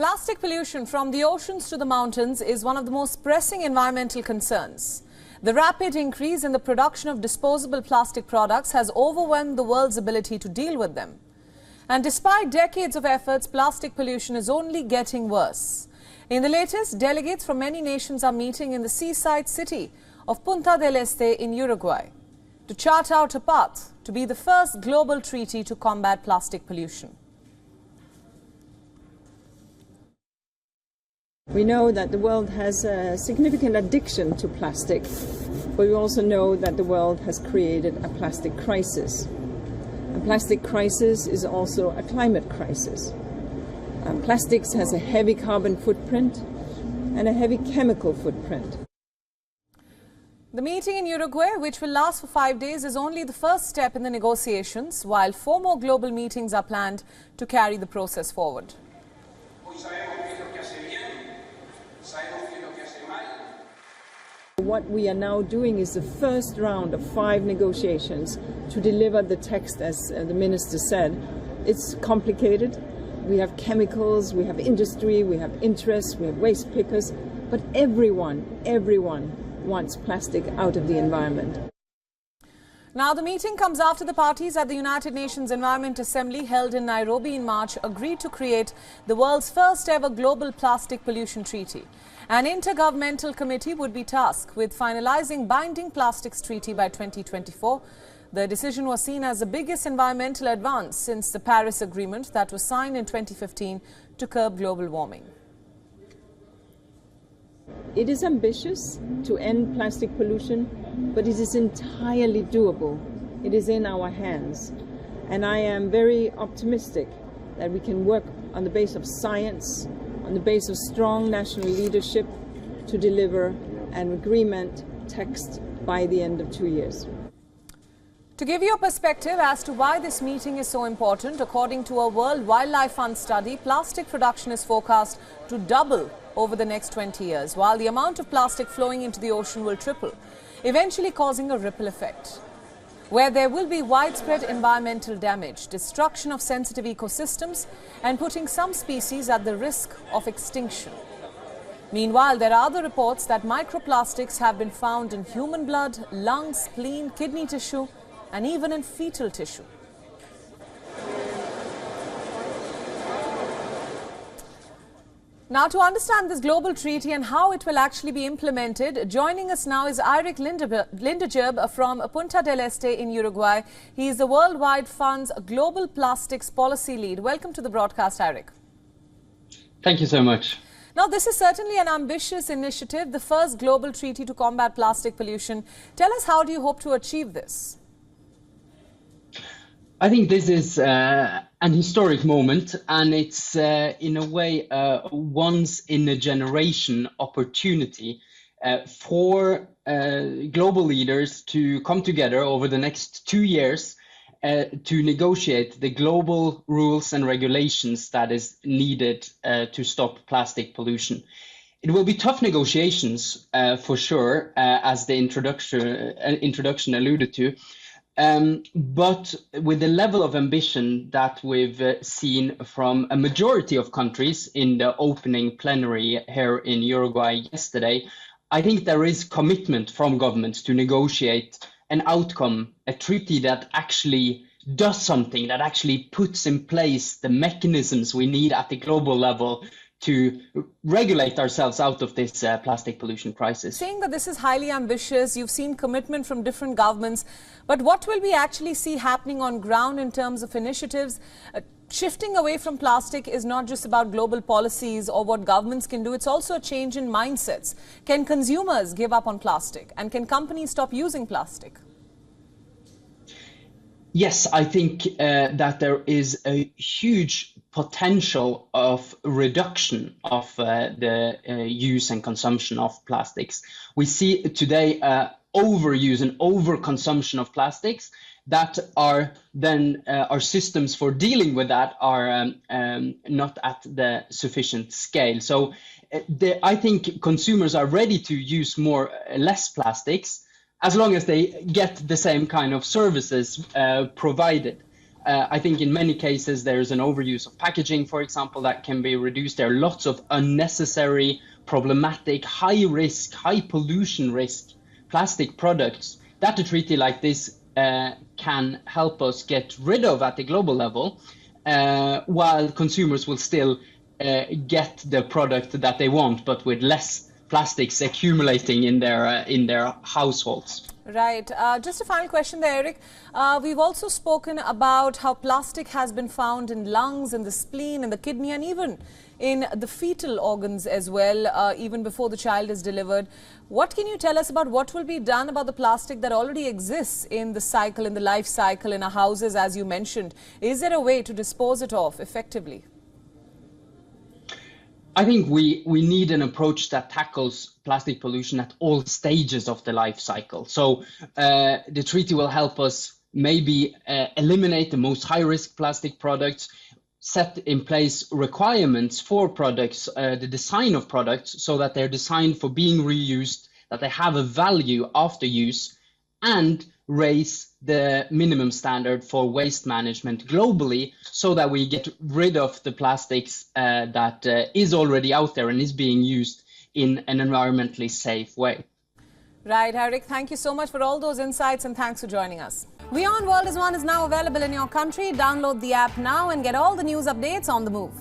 Plastic pollution from the oceans to the mountains is one of the most pressing environmental concerns. The rapid increase in the production of disposable plastic products has overwhelmed the world's ability to deal with them. And despite decades of efforts, plastic pollution is only getting worse. In the latest, delegates from many nations are meeting in the seaside city of Punta del Este in Uruguay to chart out a path to be the first global treaty to combat plastic pollution. We know that the world has a significant addiction to plastic, but we also know that the world has created a plastic crisis. A plastic crisis is also a climate crisis. Plastics has a heavy carbon footprint and a heavy chemical footprint. The meeting in Uruguay, which will last for 5 days, is only the first step in the negotiations, while 4 more global meetings are planned to carry the process forward. What we are now doing is the first round of 5 negotiations to deliver the text, as the minister said. It's complicated. We have chemicals, we have industry, we have interests, we have waste pickers, but everyone wants plastic out of the environment. Now, the meeting comes after the parties at the United Nations Environment Assembly held in Nairobi in March agreed to create the world's first ever global plastic pollution treaty. An intergovernmental committee would be tasked with finalizing binding plastics treaty by 2024. The decision was seen as the biggest environmental advance since the Paris Agreement that was signed in 2015 to curb global warming. It is ambitious to end plastic pollution, but it is entirely doable. It is in our hands. And I am very optimistic that we can work on the base of science, on the base of strong national leadership to deliver an agreement text by the end of 2 years. To give you a perspective as to why this meeting is so important, according to a World Wildlife Fund study, plastic production is forecast to double over the next 20 years, while the amount of plastic flowing into the ocean will triple, eventually causing a ripple effect, where there will be widespread environmental damage, destruction of sensitive ecosystems, and putting some species at the risk of extinction. Meanwhile, there are other reports that microplastics have been found in human blood, lungs, spleen, kidney tissue, and even in fetal tissue. Now, to understand this global treaty and how it will actually be implemented, joining us now is Eirik Lindejerb from Punta del Este in Uruguay. He is the Worldwide Fund's Global Plastics Policy Lead. Welcome to the broadcast, Eirik. Thank you so much. Now, this is certainly an ambitious initiative, the first global treaty to combat plastic pollution. Tell us, how do you hope to achieve this? I think this is an historic moment, and it's in a way a once-in-a-generation opportunity for global leaders to come together over the next 2 years to negotiate the global rules and regulations that is needed to stop plastic pollution. It will be tough negotiations for sure, as the introduction alluded to. But with the level of ambition that we've seen from a majority of countries in the opening plenary here in Uruguay yesterday, I think there is commitment from governments to negotiate an outcome, a treaty that actually does something, that actually puts in place the mechanisms we need at the global level to regulate ourselves out of this plastic pollution crisis. Saying that this is highly ambitious, you've seen commitment from different governments, but what will we actually see happening on ground in terms of initiatives? Shifting away from plastic is not just about global policies or what governments can do, it's also a change in mindsets. Can consumers give up on plastic, and can companies stop using plastic? Yes, I think that there is a huge potential of reduction of the use and consumption of plastics. We see today overuse and overconsumption of plastics that are then our systems for dealing with that are not at the sufficient scale. So I think consumers are ready to use less plastics, as long as they get the same kind of services provided. I think in many cases there's an overuse of packaging, for example, that can be reduced. There are lots of unnecessary, problematic, high risk, high pollution risk plastic products that a treaty like this can help us get rid of at the global level, while consumers will still get the product that they want, but with less plastics accumulating in their households. Right. Just a final question there, Eric. We've also spoken about how plastic has been found in lungs, in the spleen, in the kidney, and even in the fetal organs as well, even before the child is delivered. What can you tell us about what will be done about the plastic that already exists in the cycle, in the life cycle, in our houses, as you mentioned? Is there a way to dispose it off effectively? I think we need an approach that tackles plastic pollution at all stages of the life cycle. So the treaty will help us maybe eliminate the most high-risk plastic products, set in place requirements for products, the design of products, so that they're designed for being reused, that they have a value after use, and raise the minimum standard for waste management globally, so that we get rid of the plastics that is already out there and is being used in an environmentally safe way. Right, Eric, thank you so much for all those insights and thanks for joining us. WION World is now available in your country. Download the app now and get all the news updates on the move.